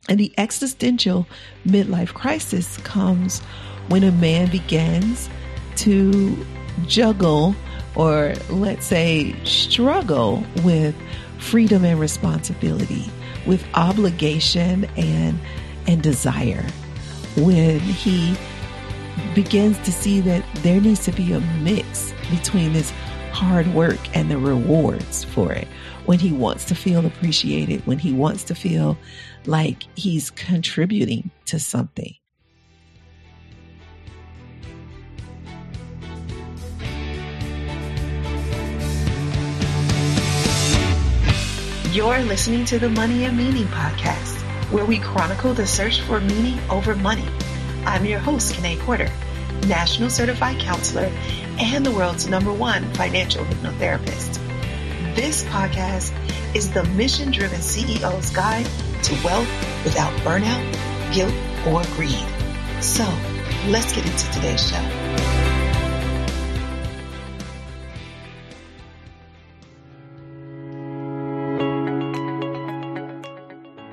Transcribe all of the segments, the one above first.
And the existential midlife crisis comes when a man begins to juggle, or let's say struggle, with freedom and responsibility, with obligation and desire. When he begins to see that there needs to be a mix between this hard work and the rewards for it. When he wants to feel appreciated, when he wants to feel like he's contributing to something. You're listening to the Money and Meaning podcast, where we chronicle the search for meaning over money. I'm your host, Kanae Porter, National Certified Counselor and the world's #1 financial hypnotherapist. This podcast is the mission-driven CEO's guide to wealth without burnout, guilt, or greed. So let's get into today's show.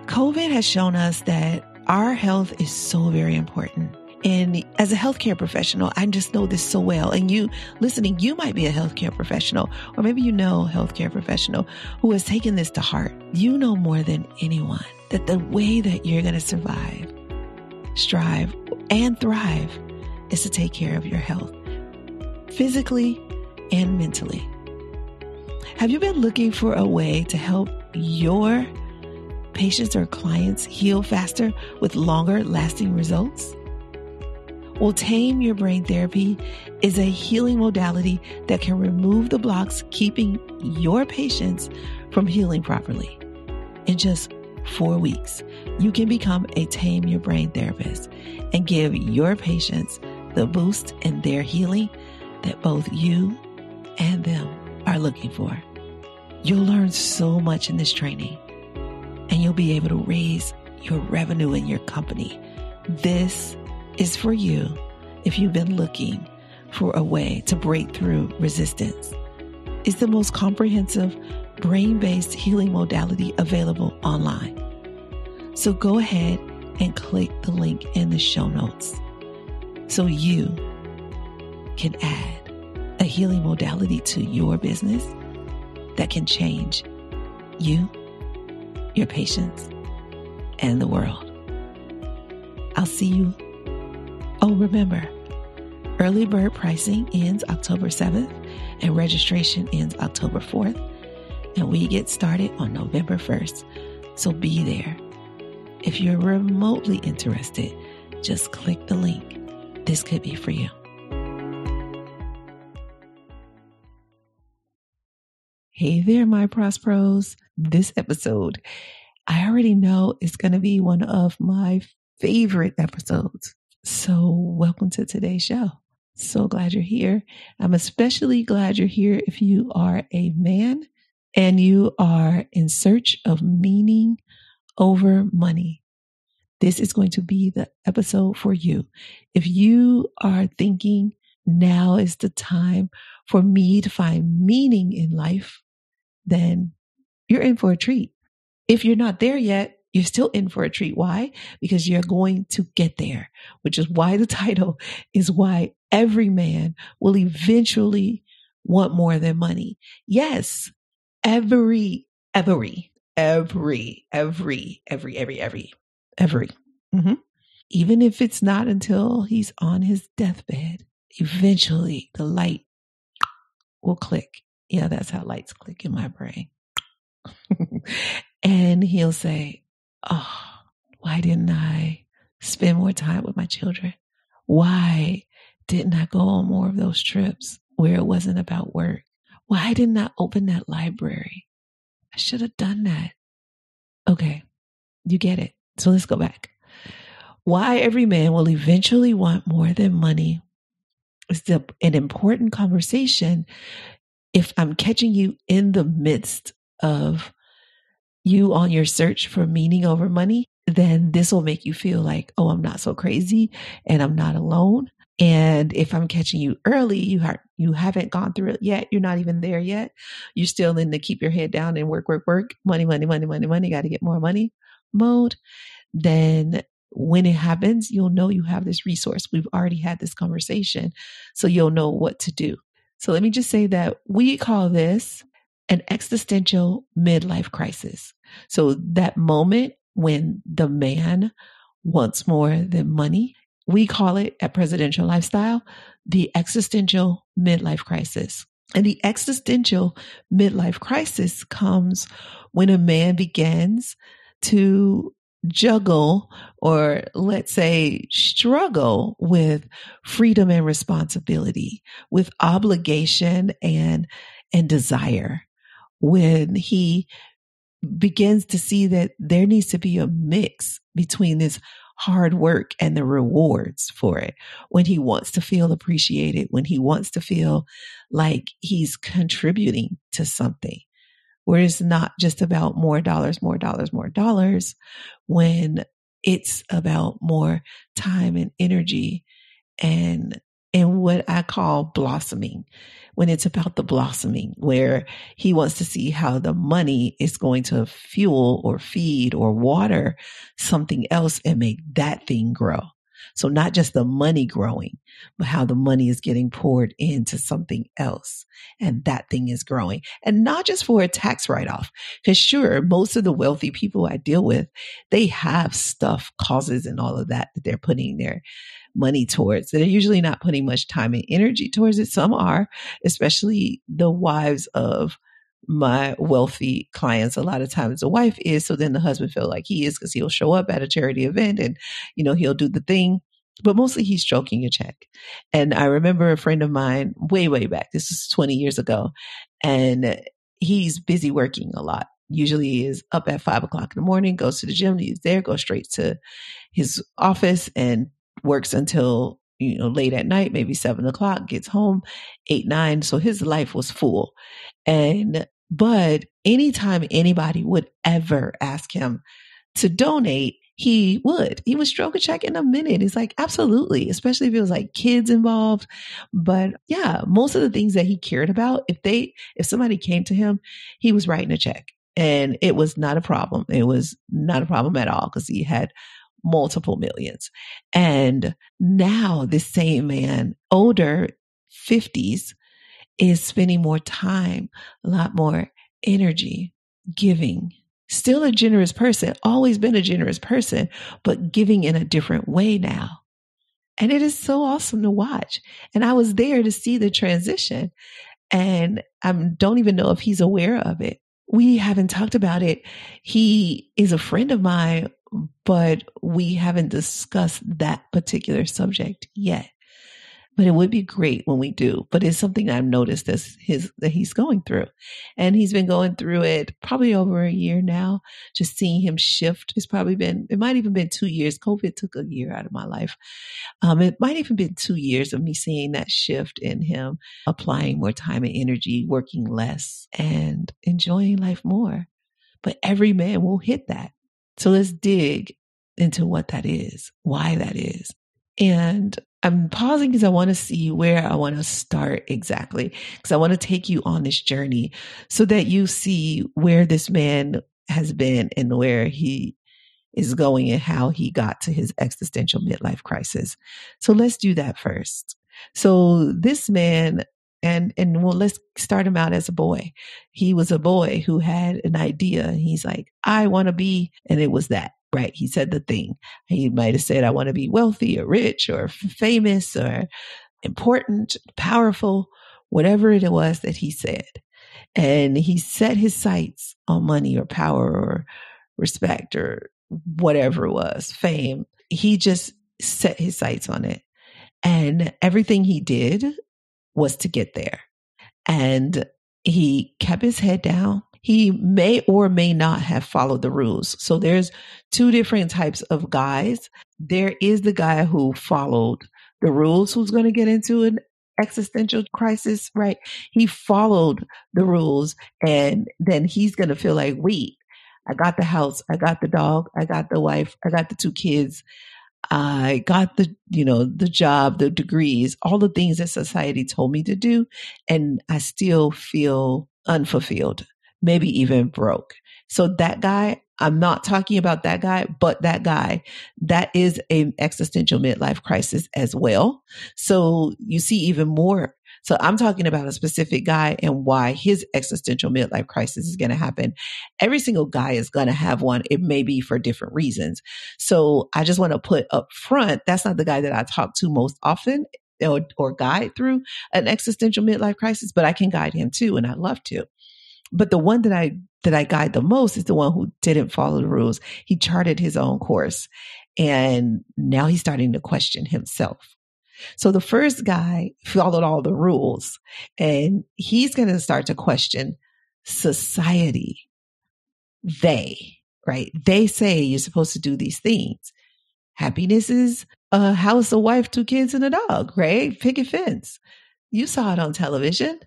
COVID has shown us that our health is so very important. And as a healthcare professional, I just know this so well. And you listening, you might be a healthcare professional, or maybe you know a healthcare professional who has taken this to heart. You know more than anyone that the way that you're going to survive, strive, and thrive is to take care of your health, physically and mentally. Have you been looking for a way to help your patients or clients heal faster with longer lasting results? Well, Tame Your Brain Therapy is a healing modality that can remove the blocks keeping your patients from healing properly. In just 4 weeks, you can become a Tame Your Brain therapist and give your patients the boost in their healing that both you and them are looking for. You'll learn so much in this training, and you'll be able to raise your revenue in your company. This is for you if you've been looking for a way to break through resistance. It's the most comprehensive brain-based healing modality available online. So go ahead and click the link in the show notes so you can add a healing modality to your business that can change you, your patients, and the world. I'll see you. Oh, remember, early bird pricing ends October 7th and registration ends October 4th. And we get started on November 1st. So be there. If you're remotely interested, just click the link. This could be for you. Hey there, my Prospros. This episode, I already know it's going to be one of my favorite episodes. So welcome to today's show. So glad you're here. I'm especially glad you're here if you are a man and you are in search of meaning over money. This is going to be the episode for you. If you are thinking now is the time for me to find meaning in life, then you're in for a treat. If you're not there yet, you're still in for a treat. Why? Because you're going to get there, which is why the title is Why Every Man Will Eventually Want More Than Money. Yes, every. Mm-hmm. Even if it's not until he's on his deathbed, eventually the light will click. Yeah, that's how lights click in my brain. And he'll say, oh, why didn't I spend more time with my children? Why didn't I go on more of those trips where it wasn't about work? Why didn't I open that library? I should have done that. Okay, you get it. So let's go back. Why every man will eventually want more than money is an important conversation if I'm catching you in the midst of you on your search for meaning over money. Then this will make you feel like, oh, I'm not so crazy and I'm not alone. And if I'm catching you early, you haven't gone through it yet. You're not even there yet. You're still in the keep your head down and work, money, got to get more money mode. then when it happens, you'll know you have this resource. We've already had this conversation, so you'll know what to do. So let me just say that we call this an existential midlife crisis. So that moment when the man wants more than money, we call it at Presidential Lifestyle, the existential midlife crisis. And the existential midlife crisis comes when a man begins to juggle, or let's say struggle, with freedom and responsibility, with obligation and desire. When he begins to see that there needs to be a mix between this hard work and the rewards for it, when he wants to feel appreciated, when he wants to feel like he's contributing to something, where it's not just about more dollars, more dollars, more dollars, when it's about more time and energy and what I call blossoming, when it's about the blossoming, where he wants to see how the money is going to fuel or feed or water something else and make that thing grow. So not just the money growing, but how the money is getting poured into something else and that thing is growing. And not just for a tax write-off, because sure, most of the wealthy people I deal with, they have stuff, causes and all of that they're putting their money towards. They're usually not putting much time and energy towards it. Some are, especially the wives of my wealthy clients. A lot of times the wife is, so then the husband feel like he is, because he'll show up at a charity event and, he'll do the thing, but mostly he's stroking a check. And I remember a friend of mine way, way back, this is 20 years ago, and he's busy working a lot. Usually is up at 5:00 in the morning, goes to the gym, he's there, goes straight to his office and works until, late at night, maybe 7:00, gets home 8, 9. So his life was full. But anytime anybody would ever ask him to donate, he would stroke a check in a minute. It's like, absolutely. Especially if it was like kids involved. But yeah, most of the things that he cared about, if somebody came to him, he was writing a check, and it was not a problem. It was not a problem at all, because he had multiple millions. And now this same man, older, 50s, is spending more time, a lot more energy, giving. Still a generous person, always been a generous person, but giving in a different way now. And it is so awesome to watch. And I was there to see the transition. And I don't even know if he's aware of it. We haven't talked about it. He is a friend of mine, but we haven't discussed that particular subject yet. But it would be great when we do. But it's something I've noticed that he's going through. And he's been going through it probably over a year now. Just seeing him shift. It might even been 2 years. COVID took a year out of my life. It might even been 2 years of me seeing that shift in him, applying more time and energy, working less, and enjoying life more. But every man will hit that. So let's dig into what that is, why that is. And I'm pausing because I want to see where I want to start exactly, because I want to take you on this journey so that you see where this man has been and where he is going and how he got to his existential midlife crisis. So let's do that first. So this man, and let's start him out as a boy. He was a boy who had an idea. He's like, I want to be, and it was that. Right. He said the thing. He might have said, I want to be wealthy or rich or famous or important, powerful, whatever it was that he said. And he set his sights on money or power or respect or whatever it was, fame. He just set his sights on it. And everything he did was to get there. And he kept his head down. He may or may not have followed the rules. So there's two different types of guys. There is the guy who followed the rules, who's going to get into an existential crisis, right? He followed the rules, and then he's going to feel like, wait, I got the house, I got the dog, I got the wife, I got the 2 kids. I got the job, the degrees, all the things that society told me to do. And I still feel unfulfilled, maybe even broke. So that guy, I'm not talking about that guy, but that guy, that is an existential midlife crisis as well. So you see even more. So I'm talking about a specific guy and why his existential midlife crisis is going to happen. Every single guy is going to have one. It may be for different reasons. So I just want to put up front, that's not the guy that I talk to most often or guide through an existential midlife crisis, but I can guide him too. And I love to. But the one that I guide the most is the one who didn't follow the rules. He charted his own course and now he's starting to question himself. So the first guy followed all the rules and he's going to start to question society. Right? They say you're supposed to do these things. Happiness is a house, a wife, 2 kids, and a dog, right? Picket fence. You saw it on television.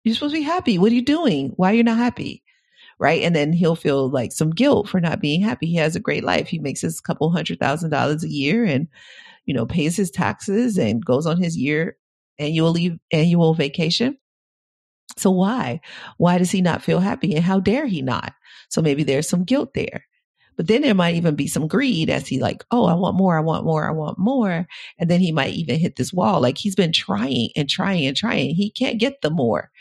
You're supposed to be happy. What are you doing? Why are you not happy? Right? And then he'll feel like some guilt for not being happy. He has a great life. He makes his couple $100,000 a year and, pays his taxes and goes on his annual vacation. So why does he not feel happy? And how dare he not? So maybe there's some guilt there. But then there might even be some greed as he like, oh, I want more, I want more, I want more. And then he might even hit this wall. Like he's been trying and trying and trying. He can't get the more.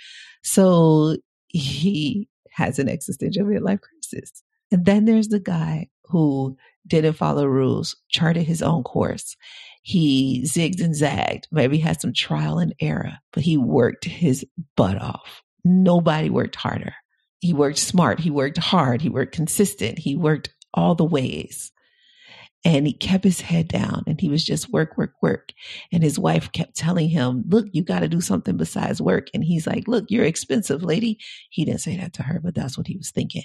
So he has an existential midlife crisis. And then there's the guy who didn't follow rules, charted his own course. He zigged and zagged, maybe had some trial and error, but he worked his butt off. Nobody worked harder. He worked smart. He worked hard. He worked consistent. He worked all the ways. And he kept his head down and he was just work. And his wife kept telling him, look, you got to do something besides work. And he's like, look, you're expensive, lady. He didn't say that to her, but that's what he was thinking.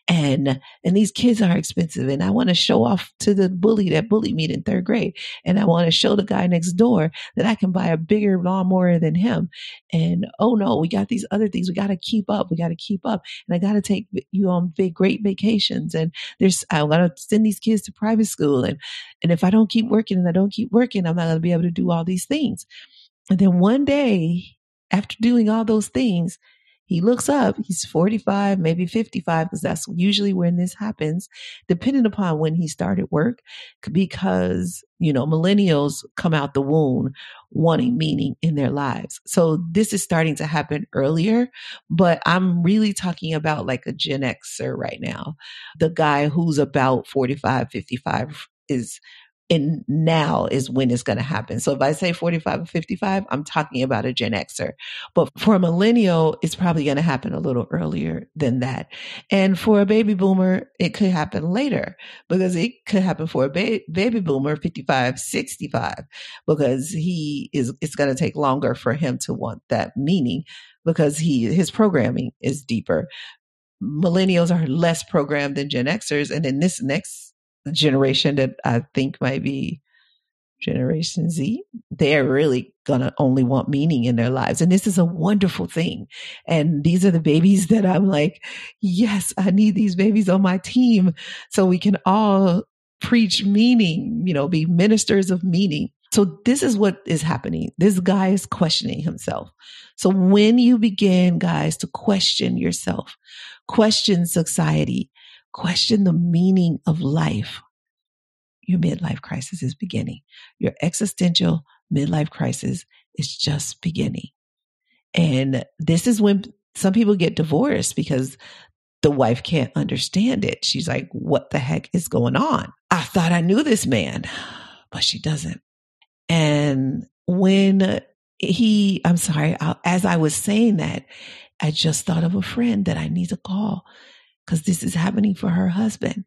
And these kids are expensive. And I want to show off to the bully that bullied me in 3rd grade. And I want to show the guy next door that I can buy a bigger lawnmower than him. And oh no, we got these other things. We got to keep up. And I got to take you on great vacations. And I got to send these kids to private school. And if I don't keep working I'm not going to be able to do all these things. And then one day, after doing all those things, he looks up, he's 45, maybe 55, because that's usually when this happens, depending upon when he started work, because, millennials come out the womb wanting meaning in their lives. So this is starting to happen earlier, but I'm really talking about like a Gen Xer right now. The guy who's about 45, 55 and now is when it's going to happen. So if I say 45 or 55, I'm talking about a Gen Xer. But for a millennial, it's probably going to happen a little earlier than that. And for a baby boomer, it could happen later because it could happen for a baby boomer, 55, 65, because it's going to take longer for him to want that meaning because his programming is deeper. Millennials are less programmed than Gen Xers. And then this next generation that I think might be Generation Z, they're really going to only want meaning in their lives. And this is a wonderful thing. And these are the babies that I'm like, yes, I need these babies on my team so we can all preach meaning, be ministers of meaning. So this is what is happening. This guy is questioning himself. So when you begin, guys, to question yourself, question society, question the meaning of life, your midlife crisis is beginning. Your existential midlife crisis is just beginning. And this is when some people get divorced because the wife can't understand it. She's like, what the heck is going on? I thought I knew this man, but she doesn't. And when as I was saying that, I just thought of a friend that I need to call because this is happening for her husband.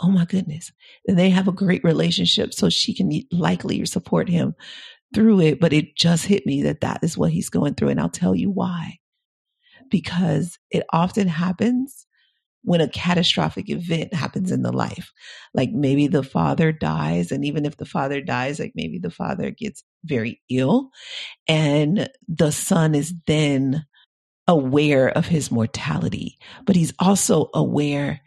Oh my goodness. And they have a great relationship, so she can likely support him through it. But it just hit me that is what he's going through. And I'll tell you why. Because it often happens when a catastrophic event happens in the life. Like maybe the father dies. And even if the father dies, like maybe the father gets very ill and the son is then aware of his mortality, but he's also aware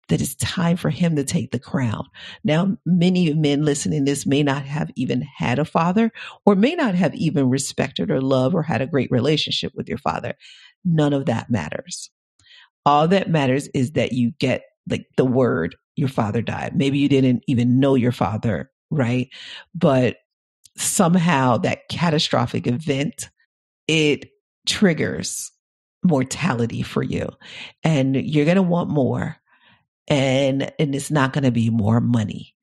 that it's time for him to take the crown. Now, many men listening to this may not have even had a father or may not have even respected or loved or had a great relationship with your father. None of that matters. All that matters is that you get like the word your father died. Maybe you didn't even know your father, right? But somehow that catastrophic event, it triggers mortality for you, and you're going to want more. And it's not going to be more money.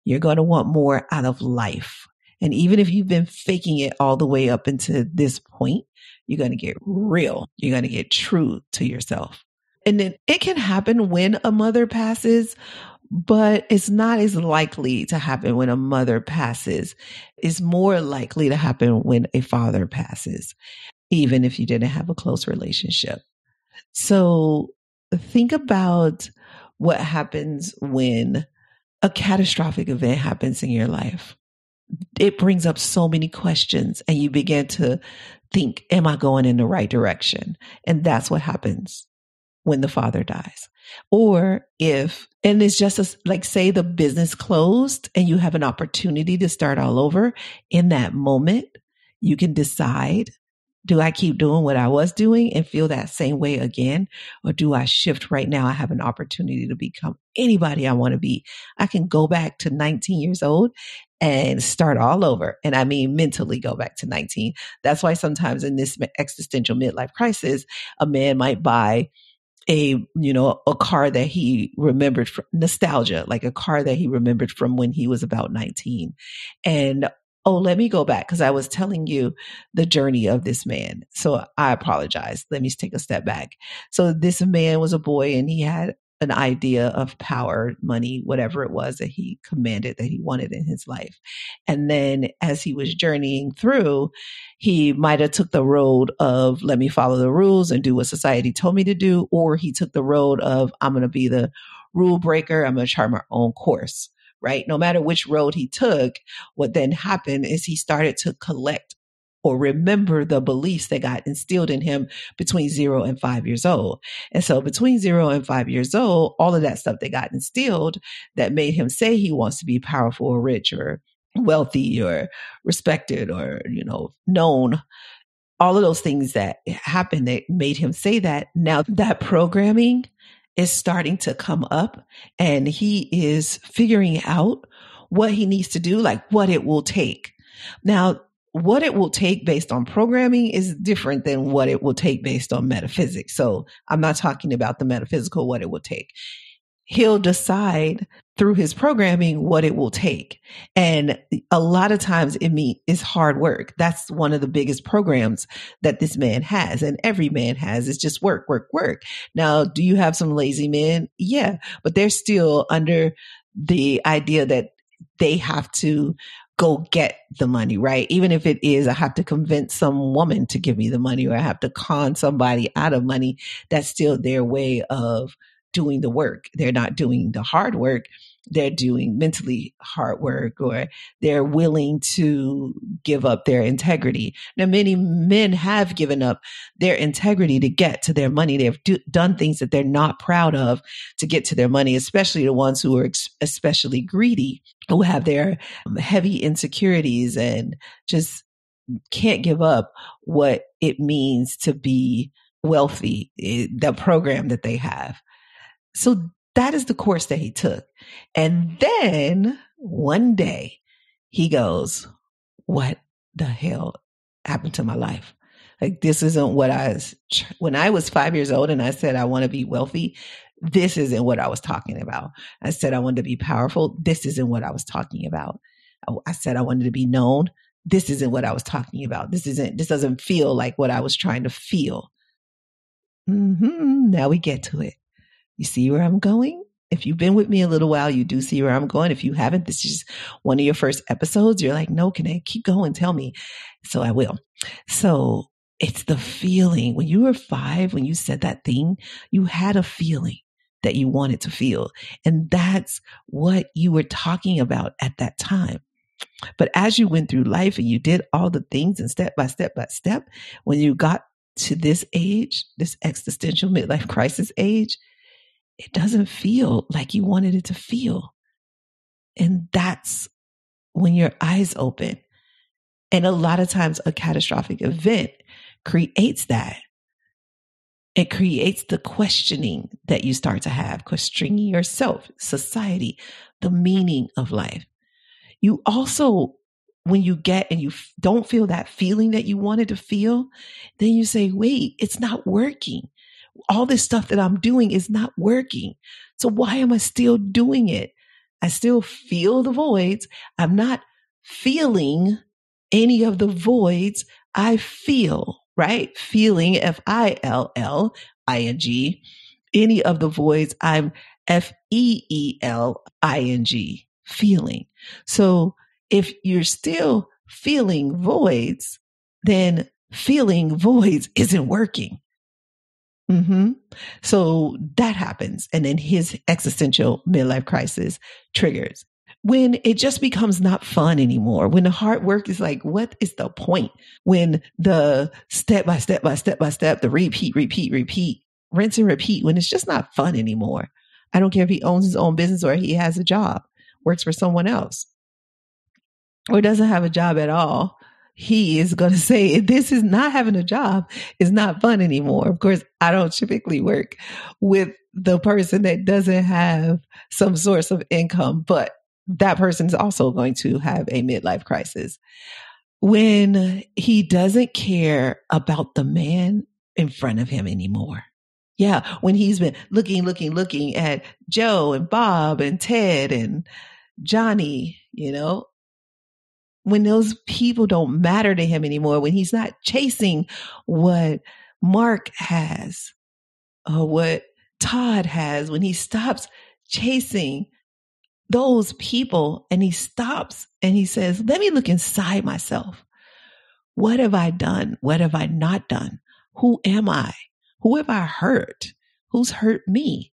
You're going to want more out of life. And even if you've been faking it all the way up into this point, you're going to get real. You're going to get true to yourself. And then it can happen when a mother passes, but it's not as likely to happen when a mother passes. It's more likely to happen when a father passes, even if you didn't have a close relationship. So think about what happens when a catastrophic event happens in your life. It brings up so many questions, and you begin to think, am I going in the right direction? And that's what happens when the father dies. Or and it's just like, say the business closed and you have an opportunity to start all over. In that moment, you can decide, do I keep doing what I was doing and feel that same way again? Or do I shift right now? I have an opportunity to become anybody I want to be. I can go back to 19 years old and start all over. And I mean, mentally go back to 19. That's why sometimes in this existential midlife crisis, a man might buy a car that he remembered from nostalgia, like a car that he remembered from when he was about 19. And let me go back, because I was telling you the journey of this man. So I apologize. Let me take a step back. So this man was a boy, and he had an idea of power, money, whatever it was that he commanded that he wanted in his life. And then as he was journeying through, he might have took the road of, let me follow the rules and do what society told me to do. Or he took the road of, I'm going to be the rule breaker. I'm going to chart my own course, right? No matter which road he took, what then happened is he started to collect or remember the beliefs that got instilled in him between 0 and 5 years old. And so between 0 and 5 years old, all of that stuff that got instilled that made him say he wants to be powerful or rich or wealthy or respected or, known, all of those things that happened that made him say that. Now that programming is starting to come up, and he is figuring out what he needs to do, like what it will take. Now, what it will take based on programming is different than what it will take based on metaphysics. So I'm not talking about the metaphysical, what it will take. He'll decide through his programming what it will take. And a lot of times it's hard work. That's one of the biggest programs that this man has, and every man has, is just work, work, work. Now, do you have some lazy men? Yeah, but they're still under the idea that they have to go get the money, right? Even if it is, I have to convince some woman to give me the money, or I have to con somebody out of money. That's still their way of doing the work. They're not doing the hard work. They're doing mentally hard work, or they're willing to give up their integrity. Now, many men have given up their integrity to get to their money. They've done things that they're not proud of to get to their money, especially the ones who are especially greedy, who have their heavy insecurities and just can't give up what it means to be wealthy, the program that they have. So that is the course that he took. And then one day he goes, what the hell happened to my life? Like, this isn't what when I was 5 years old and I said, I want to be wealthy. This isn't what I was talking about. I said, I wanted to be powerful. This isn't what I was talking about. I said, I wanted to be known. This isn't what I was talking about. This doesn't feel like what I was trying to feel. Now we get to it. You see where I'm going? If you've been with me a little while, you do see where I'm going. If you haven't, this is one of your first episodes. You're like, no, can I keep going? Tell me. So I will. So it's the feeling. When you were 5, when you said that thing, you had a feeling that you wanted to feel. And that's what you were talking about at that time. But as you went through life and you did all the things and step by step by step, when you got to this age, this existential midlife crisis age, it doesn't feel like you wanted it to feel. And that's when your eyes open. And a lot of times a catastrophic event creates that. It creates the questioning that you start to have, questioning yourself, society, the meaning of life. You also, when you get and you don't feel that feeling that you wanted to feel, then you say, wait, it's not working. All this stuff that I'm doing is not working. So why am I still doing it? I still feel the voids. I'm not feeling any of the voids I feel, right? Feeling, FILLING, any of the voids I'm FEELING, feeling. So if you're still feeling voids, then feeling voids isn't working. So that happens. And then his existential midlife crisis triggers when it just becomes not fun anymore. When the hard work is like, what is the point? When the step by step, the repeat, rinse and repeat, when it's just not fun anymore. I don't care if he owns his own business or he has a job, works for someone else, or doesn't have a job at all. He is going to say, this is not having a job is not fun anymore. Of course, I don't typically work with the person that doesn't have some source of income, but that person is also going to have a midlife crisis. When he doesn't care about the man in front of him anymore. Yeah, when he's been looking at Joe and Bob and Ted and Johnny, when those people don't matter to him anymore, when he's not chasing what Mark has or what Todd has, when he stops chasing those people and he stops and he says, let me look inside myself. What have I done? What have I not done? Who am I? Who have I hurt? Who's hurt me?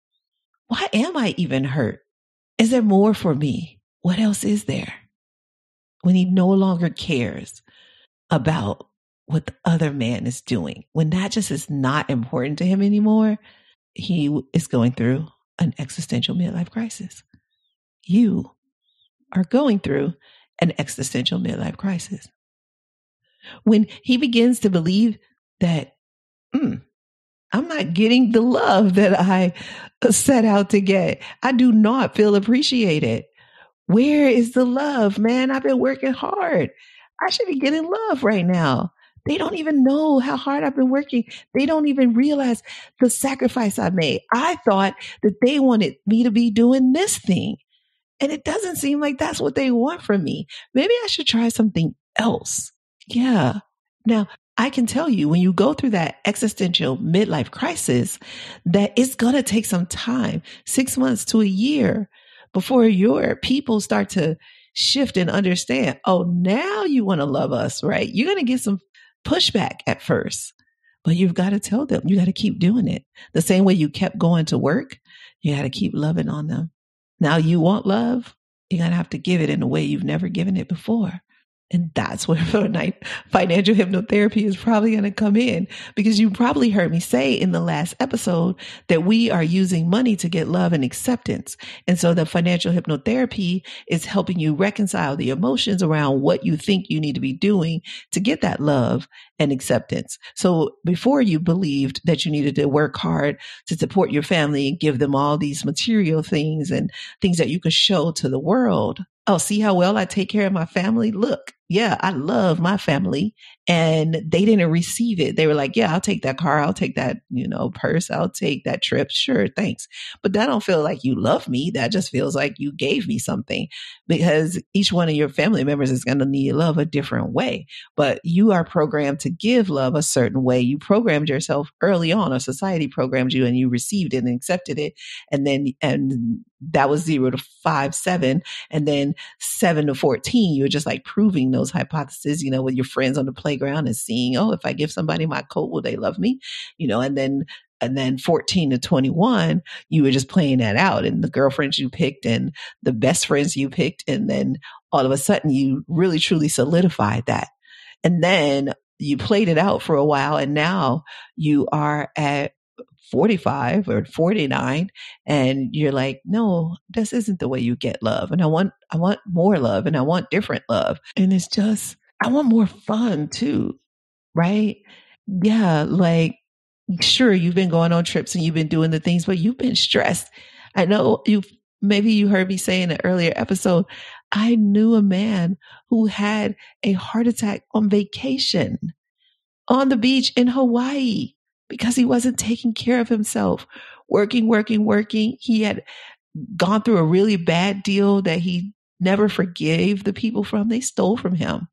Why am I even hurt? Is there more for me? What else is there? When he no longer cares about what the other man is doing, when that just is not important to him anymore, he is going through an existential midlife crisis. You are going through an existential midlife crisis. When he begins to believe that, I'm not getting the love that I set out to get. I do not feel appreciated. Where is the love, man? I've been working hard. I should be getting love right now. They don't even know how hard I've been working. They don't even realize the sacrifice I made. I thought that they wanted me to be doing this thing. And it doesn't seem like that's what they want from me. Maybe I should try something else. Yeah. Now, I can tell you when you go through that existential midlife crisis, that it's going to take some time, 6 months to a year, before your people start to shift and understand, oh, now you want to love us, right? You're going to get some pushback at first, but you've got to tell them, you got to keep doing it. The same way you kept going to work, you got to keep loving on them. Now you want love, you're going to have to give it in a way you've never given it before. And that's where financial hypnotherapy is probably going to come in, because you probably heard me say in the last episode that we are using money to get love and acceptance. And so the financial hypnotherapy is helping you reconcile the emotions around what you think you need to be doing to get that love and acceptance. So before you believed that you needed to work hard to support your family and give them all these material things and things that you could show to the world. Oh, see how well I take care of my family? Look, yeah, I love my family. And they didn't receive it. They were like, yeah, I'll take that car. I'll take that, purse. I'll take that trip. Sure. Thanks. But that don't feel like you love me. That just feels like you gave me something, because each one of your family members is going to need love a different way. But you are programmed to give love a certain way. You programmed yourself early on, or society programmed you, and you received it and accepted it. And that was 0 to 5, 7. And then 7 to 14, you're just like proving those hypotheses, with your friends on the playground and seeing, oh, if I give somebody my coat, will they love me? And then 14 to 21, you were just playing that out, and the girlfriends you picked and the best friends you picked. And then all of a sudden you really truly solidified that. And then you played it out for a while, and now you are at 45 or 49, and you're like, no, this isn't the way you get love. And I want more love, and I want different love. And it's just, I want more fun too. Right? Yeah. Like Sure, you've been going on trips and you've been doing the things, but you've been stressed. I know maybe you heard me say in an earlier episode, I knew a man who had a heart attack on vacation on the beach in Hawaii because he wasn't taking care of himself, working, working, working. He had gone through a really bad deal that he never forgave the people from. They stole from him.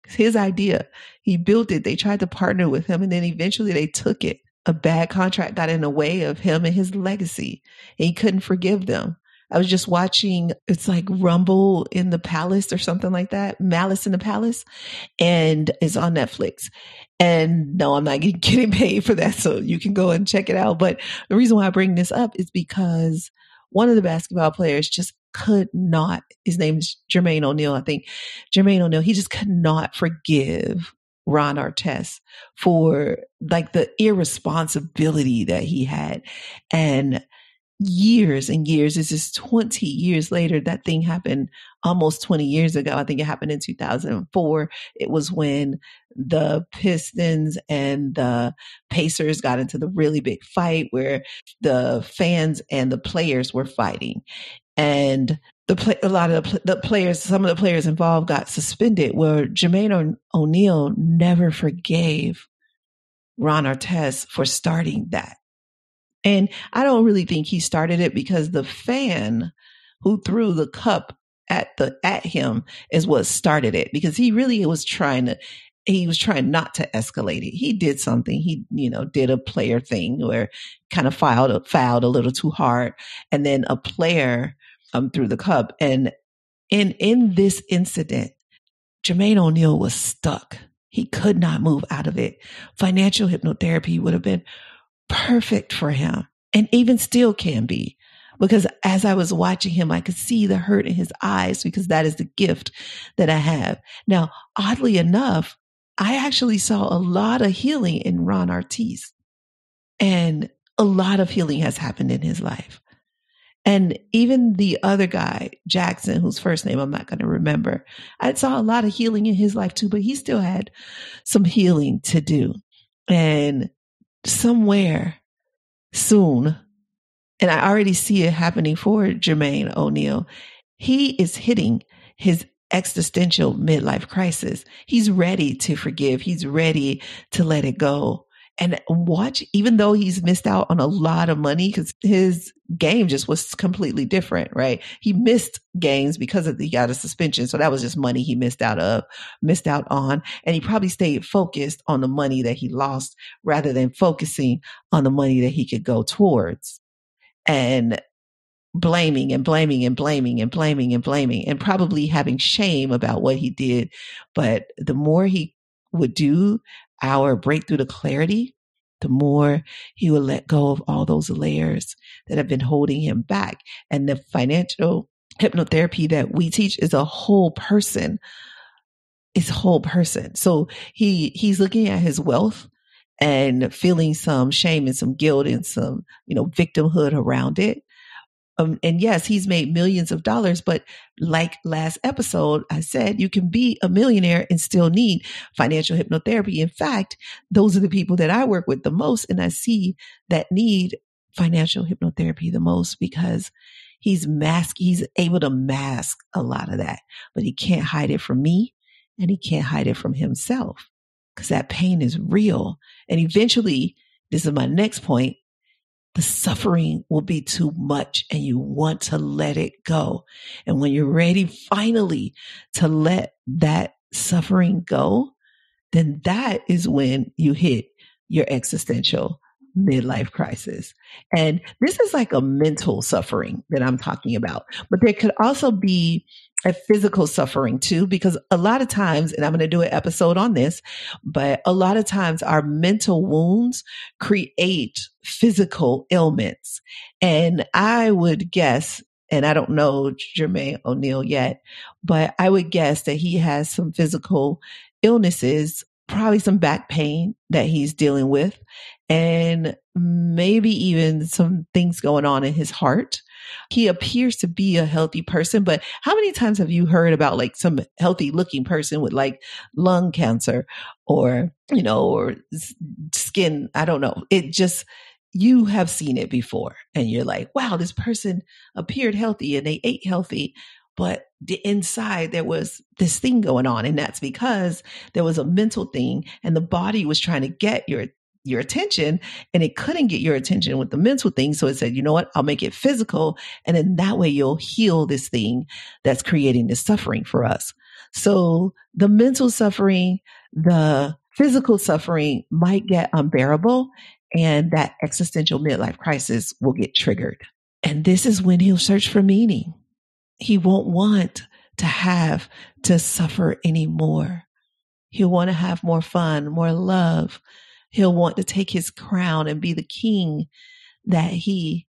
It's his idea. He built it. They tried to partner with him and then eventually they took it. A bad contract got in the way of him and his legacy. And he couldn't forgive them. I was just watching, it's like Rumble in the Palace or something like that. Malice in the Palace. And it's on Netflix. And no, I'm not getting paid for that. So you can go and check it out. But the reason why I bring this up is because one of the basketball players just could not, his name's Jermaine O'Neal, I think. Jermaine O'Neal, he just could not forgive Ron Artest for like the irresponsibility that he had. And years and years, this is 20 years later, that thing happened almost 20 years ago. I think it happened in 2004. It was when the Pistons and the Pacers got into the really big fight where the fans and the players were fighting. And a lot of the players, some of the players involved got suspended, where Jermaine O'Neal never forgave Ron Artest for starting that. And I don't really think he started it because the fan who threw the cup at him is what started it, because he really was trying not to escalate it. He did something. He, did a player thing where kind of fouled a little too hard. And then a player threw the cup. And in this incident, Jermaine O'Neal was stuck. He could not move out of it. Financial hypnotherapy would have been perfect for him, and even still can be, because as I was watching him, I could see the hurt in his eyes, because that is the gift that I have. Now, oddly enough, I actually saw a lot of healing in Ron Artest, and a lot of healing has happened in his life. And even the other guy, Jackson, whose first name I'm not going to remember, I saw a lot of healing in his life too, but he still had some healing to do. And somewhere soon, and I already see it happening for Jermaine O'Neal, he is hitting his existential midlife crisis. He's ready to forgive. He's ready to let it go. And watch, even though he's missed out on a lot of money, because his game just was completely different, right? He missed games because he got a suspension. So that was just money he missed out on. And he probably stayed focused on the money that he lost rather than focusing on the money that he could go towards, and blaming and blaming and blaming and blaming and blaming, and probably having shame about what he did. But the more he would do our breakthrough to clarity, the more he would let go of all those layers that have been holding him back. And the financial hypnotherapy that we teach is a whole person. It's a whole person. So he's looking at his wealth and feeling some shame and some guilt and some, victimhood around it. And yes, he's made millions of dollars, but like last episode, I said, you can be a millionaire and still need financial hypnotherapy. In fact, those are the people that I work with the most. And I see that need financial hypnotherapy the most, because he's able to mask a lot of that, but he can't hide it from me, and he can't hide it from himself, because that pain is real. And eventually, this is my next point, the suffering will be too much and you want to let it go. And when you're ready finally to let that suffering go, then that is when you hit your existential midlife crisis. And this is like a mental suffering that I'm talking about, but there could also be a physical suffering too, because a lot of times, and I'm going to do an episode on this, but a lot of times our mental wounds create physical ailments. And I would guess, and I don't know Jermaine O'Neal yet, but I would guess that he has some physical illnesses probably some back pain that he's dealing with, and maybe even some things going on in his heart. He appears to be a healthy person, but how many times have you heard about like some healthy looking person with like lung cancer or, or skin? I don't know. It just, you have seen it before and you're like, wow, this person appeared healthy and they ate healthy, but the inside there was this thing going on. And that's because there was a mental thing and the body was trying to get your attention and it couldn't get your attention with the mental thing. So it said, you know what, I'll make it physical. And then that way you'll heal this thing that's creating this suffering for us. So the mental suffering, the physical suffering might get unbearable and that existential midlife crisis will get triggered. And this is when he'll search for meaning. He won't want to have to suffer anymore. He'll want to have more fun, more love. He'll want to take his crown and be the king that he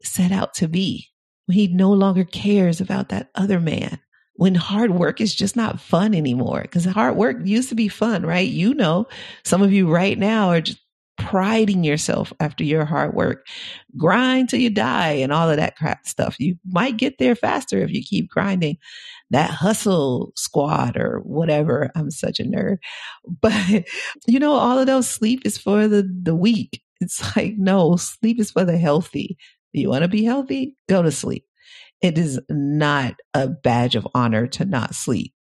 set out to be. He no longer cares about that other man. When hard work is just not fun anymore, because hard work used to be fun, right? Some of you right now are just priding yourself after your hard work. Grind till you die and all of that crap stuff. You might get there faster if you keep grinding. That hustle squad or whatever. I'm such a nerd. But, all of those, sleep is for the weak. It's like, no, sleep is for the healthy. You want to be healthy? Go to sleep. It is not a badge of honor to not sleep.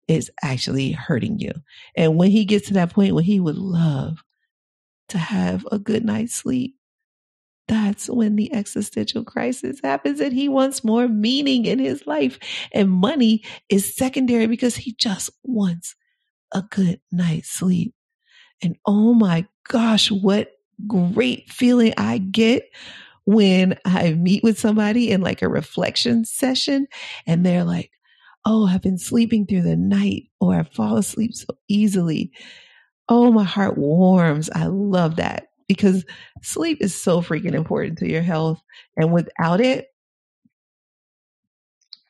It's actually hurting you. And when he gets to that point where he would love to have a good night's sleep, that's when the existential crisis happens and he wants more meaning in his life. And money is secondary because he just wants a good night's sleep. And oh my gosh, what great feeling I get when I meet with somebody in like a reflection session and they're like, oh, I've been sleeping through the night or I fall asleep so easily. Oh, my heart warms. I love that because sleep is so freaking important to your health. And without it,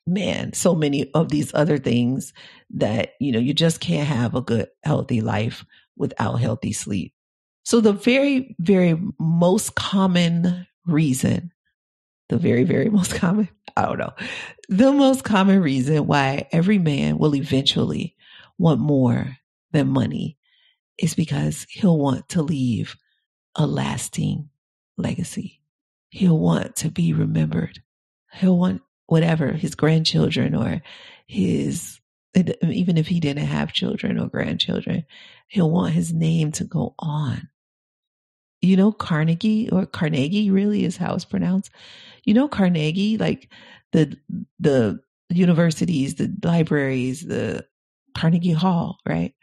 man, so many of these other things that, you just can't have a good, healthy life without healthy sleep. So the very, very most common reason, the most common reason why every man will eventually want more than money is because he'll want to leave a lasting legacy. He'll want to be remembered. He'll want whatever, his grandchildren or even if he didn't have children or grandchildren, he'll want his name to go on. Carnegie, or Carnegie really is how it's pronounced. Carnegie, like the universities, the libraries, the Carnegie Hall, right?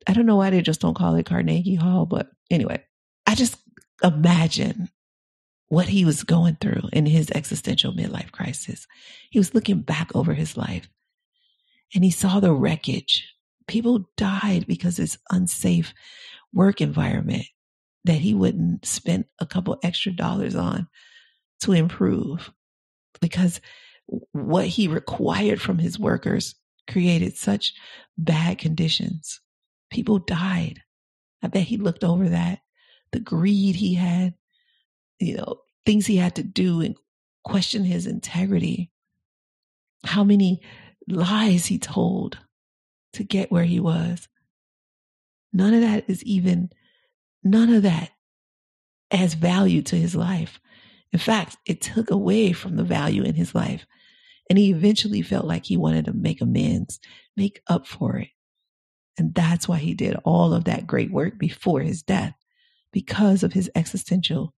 I don't know why they just don't call it Carnegie Hall, but anyway, I just imagine what he was going through in his existential midlife crisis. He was looking back over his life and he saw the wreckage. People died because it's unsafe work environment that he wouldn't spend a couple extra dollars on to improve because what he required from his workers created such bad conditions. People died. I bet he looked over that. The greed he had, things he had to do and question his integrity. How many lies he told to get where he was. None of that adds value to his life. In fact, it took away from the value in his life. And he eventually felt like he wanted to make amends, make up for it. And that's why he did all of that great work before his death, because of his existential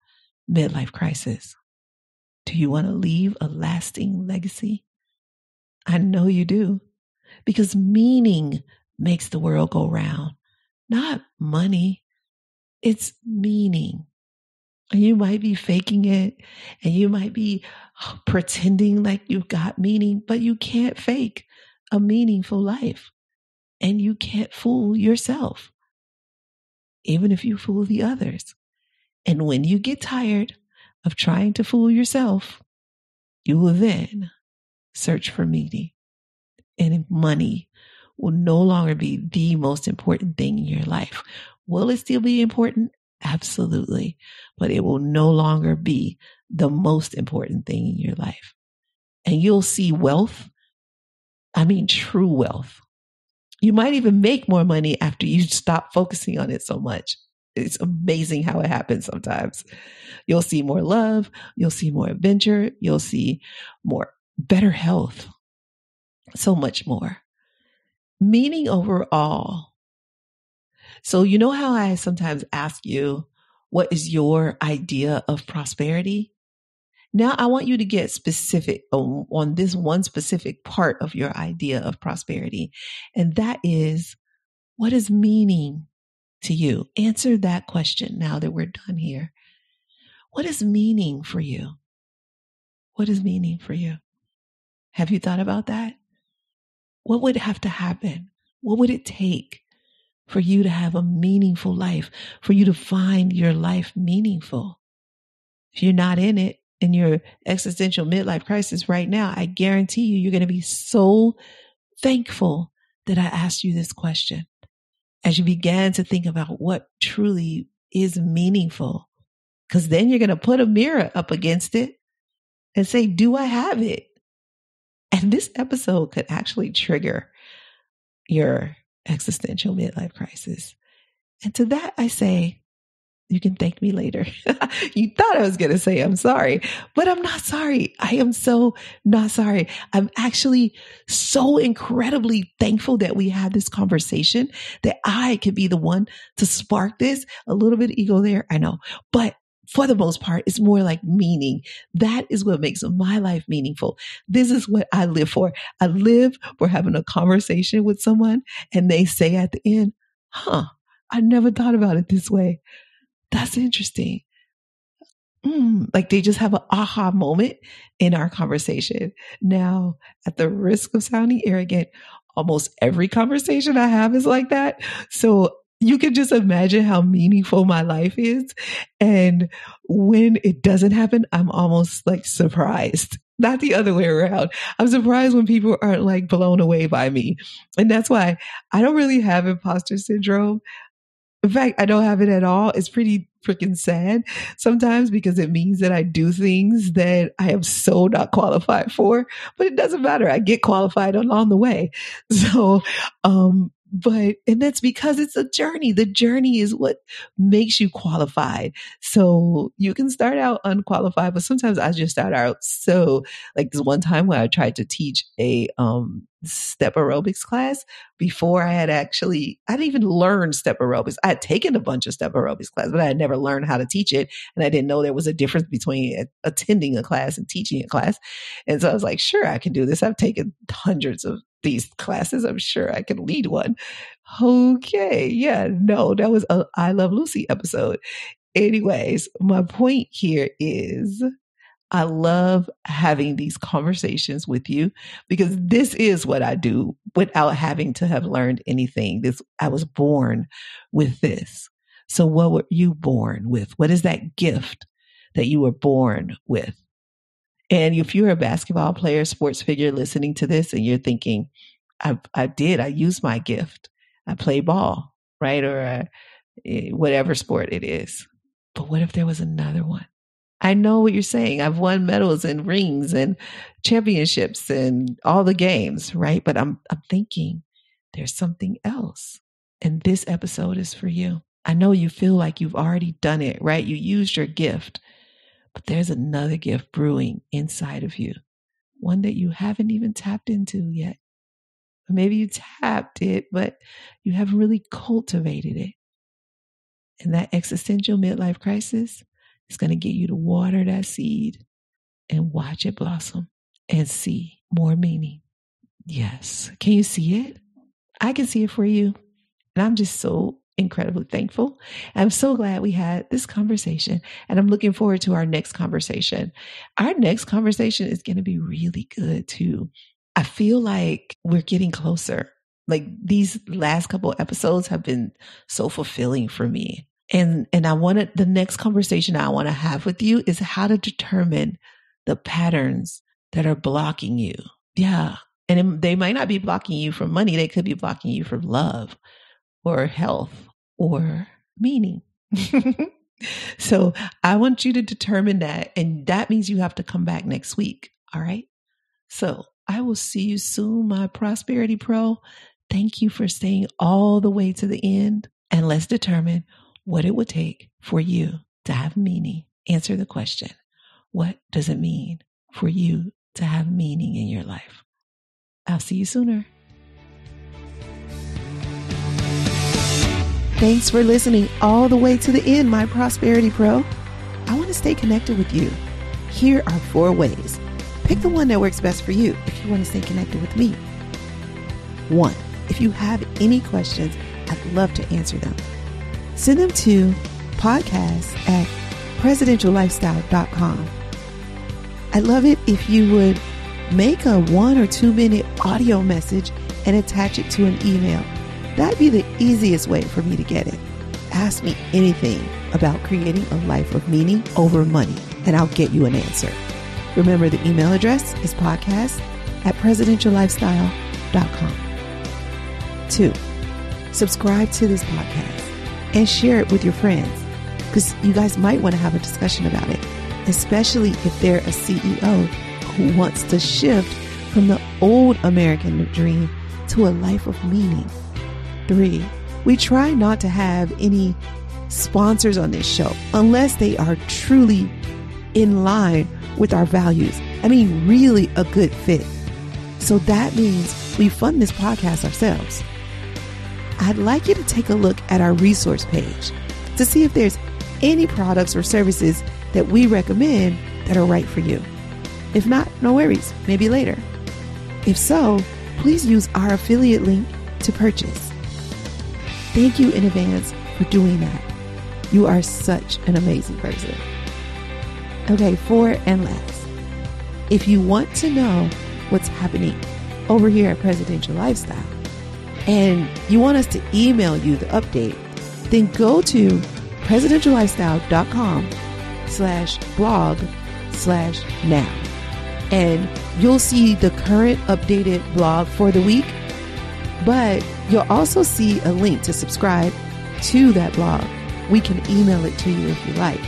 midlife crisis. Do you want to leave a lasting legacy? I know you do, because meaning makes the world go round, not money. It's meaning. And you might be faking it and you might be pretending like you've got meaning, but you can't fake a meaningful life. And you can't fool yourself, even if you fool the others. And when you get tired of trying to fool yourself, you will then search for meaning, and money will no longer be the most important thing in your life. Will it still be important? Absolutely. But it will no longer be the most important thing in your life. And you'll see wealth. I mean, true wealth. You might even make more money after you stop focusing on it so much. It's amazing how it happens sometimes. You'll see more love. You'll see more adventure. You'll see more better health. So much more. Meaning overall. So you know how I sometimes ask you, what is your idea of prosperity? Now I want you to get specific on this one specific part of your idea of prosperity. And that is, what is meaning to you? Answer that question now that we're done here. What is meaning for you? What is meaning for you? Have you thought about that? What would have to happen? What would it take for you to have a meaningful life, for you to find your life meaningful? If you're not in it, in your existential midlife crisis right now, I guarantee you're going to be so thankful that I asked you this question. As you began to think about what truly is meaningful, because then you're going to put a mirror up against it and say, do I have it? And this episode could actually trigger your existential midlife crisis. And to that, I say, you can thank me later. You thought I was going to say I'm sorry, but I'm not sorry. I am so not sorry. I'm actually so incredibly thankful that we had this conversation, that I could be the one to spark this. A little bit of ego there, I know. But for the most part, it's more like meaning. That is what makes my life meaningful. This is what I live for. I live for having a conversation with someone and they say at the end, I never thought about it this way. That's interesting. Like they just have an aha moment in our conversation. Now, at the risk of sounding arrogant, almost every conversation I have is like that. So you can just imagine how meaningful my life is. And when it doesn't happen, I'm almost like surprised. Not the other way around. I'm surprised when people aren't like blown away by me. And that's why I don't really have imposter syndrome. In fact, I don't have it at all. It's pretty freaking sad sometimes because it means that I do things that I am so not qualified for, but it doesn't matter. I get qualified along the way. So, and that's because it's a journey. The journey is what makes you qualified. So you can start out unqualified, but sometimes I just start out. So like this one time where I tried to teach a, step aerobics class before I didn't even learn step aerobics. I had taken a bunch of step aerobics class, but I had never learned how to teach it. And I didn't know there was a difference between attending a class and teaching a class. And so I was like, sure, I can do this. I've taken hundreds of these classes. I'm sure I can lead one. Okay. Yeah, no, that was a I Love Lucy episode. Anyways, my point here is I love having these conversations with you because this is what I do without having to have learned anything. I was born with this. So what were you born with? What is that gift that you were born with? And if you're a basketball player, sports figure listening to this and you're thinking, I used my gift. I play ball, right? Or whatever sport it is. But what if there was another one? I know what you're saying. I've won medals and rings and championships and all the games, right? But I'm thinking there's something else. And this episode is for you. I know you feel like you've already done it, right? You used your gift, but there's another gift brewing inside of you. One that you haven't even tapped into yet. Or maybe you tapped it, but you haven't really cultivated it. And that existential midlife crisis, it's going to get you to water that seed and watch it blossom and see more meaning. Yes. Can you see it? I can see it for you. And I'm just so incredibly thankful. I'm so glad we had this conversation and I'm looking forward to our next conversation. Our next conversation is going to be really good too. I feel like we're getting closer. Like these last couple of episodes have been so fulfilling for me. And the next conversation I want to have with you is how to determine the patterns that are blocking you. Yeah. And they might not be blocking you from money. They could be blocking you from love or health or meaning. So I want you to determine that. And that means you have to come back next week. All right. So I will see you soon, my Prosperity Pro. Thank you for staying all the way to the end. And let's determine what it would take for you to have meaning. Answer the question. What does it mean for you to have meaning in your life? I'll see you sooner. Thanks for listening all the way to the end, my Prosperity Pro. I want to stay connected with you. Here are 4 ways. Pick the one that works best for you if you want to stay connected with me. 1, if you have any questions, I'd love to answer them. Send them to podcast@presidentiallifestyle.com. I'd love it if you would make a 1 or 2 minute audio message and attach it to an email. That'd be the easiest way for me to get it. Ask me anything about creating a life of meaning over money, and I'll get you an answer. Remember, the email address is podcast@presidentiallifestyle.com. 2, subscribe to this podcast and share it with your friends, because you guys might want to have a discussion about it, especially if they're a CEO who wants to shift from the old American dream to a life of meaning. 3, we try not to have any sponsors on this show unless they are truly in line with our values. I mean, really a good fit. So that means we fund this podcast ourselves. I'd like you to take a look at our resource page to see if there's any products or services that we recommend that are right for you. If not, no worries, maybe later. If so, please use our affiliate link to purchase. Thank you in advance for doing that. You are such an amazing person. Okay, 4 and last. If you want to know what's happening over here at Presidential Lifestyle and you want us to email you the update, then go to presidentiallifestyle.com/blog/now. And you'll see the current updated blog for the week, but you'll also see a link to subscribe to that blog. We can email it to you if you like.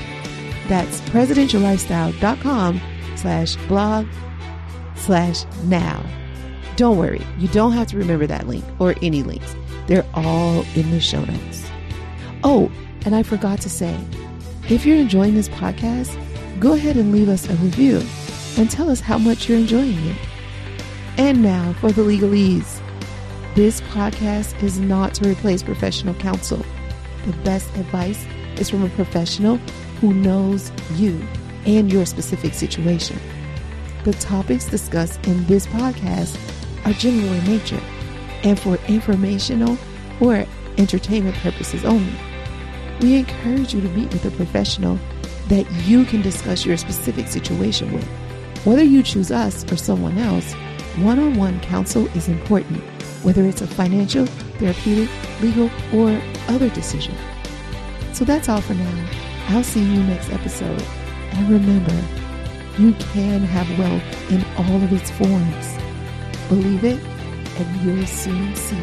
That's presidentiallifestyle.com/blog/now. Don't worry, you don't have to remember that link or any links. They're all in the show notes. Oh, and I forgot to say, if you're enjoying this podcast, go ahead and leave us a review and tell us how much you're enjoying it. And now for the legalese. This podcast is not to replace professional counsel. The best advice is from a professional who knows you and your specific situation. The topics discussed in this podcast are general in nature and for informational or entertainment purposes only. We encourage you to meet with a professional that you can discuss your specific situation with. Whether you choose us or someone else, one-on-one counsel is important, whether it's a financial, therapeutic, legal, or other decision. So that's all for now. I'll see you next episode. And remember, you can have wealth in all of its forms. Believe it, and you'll soon see.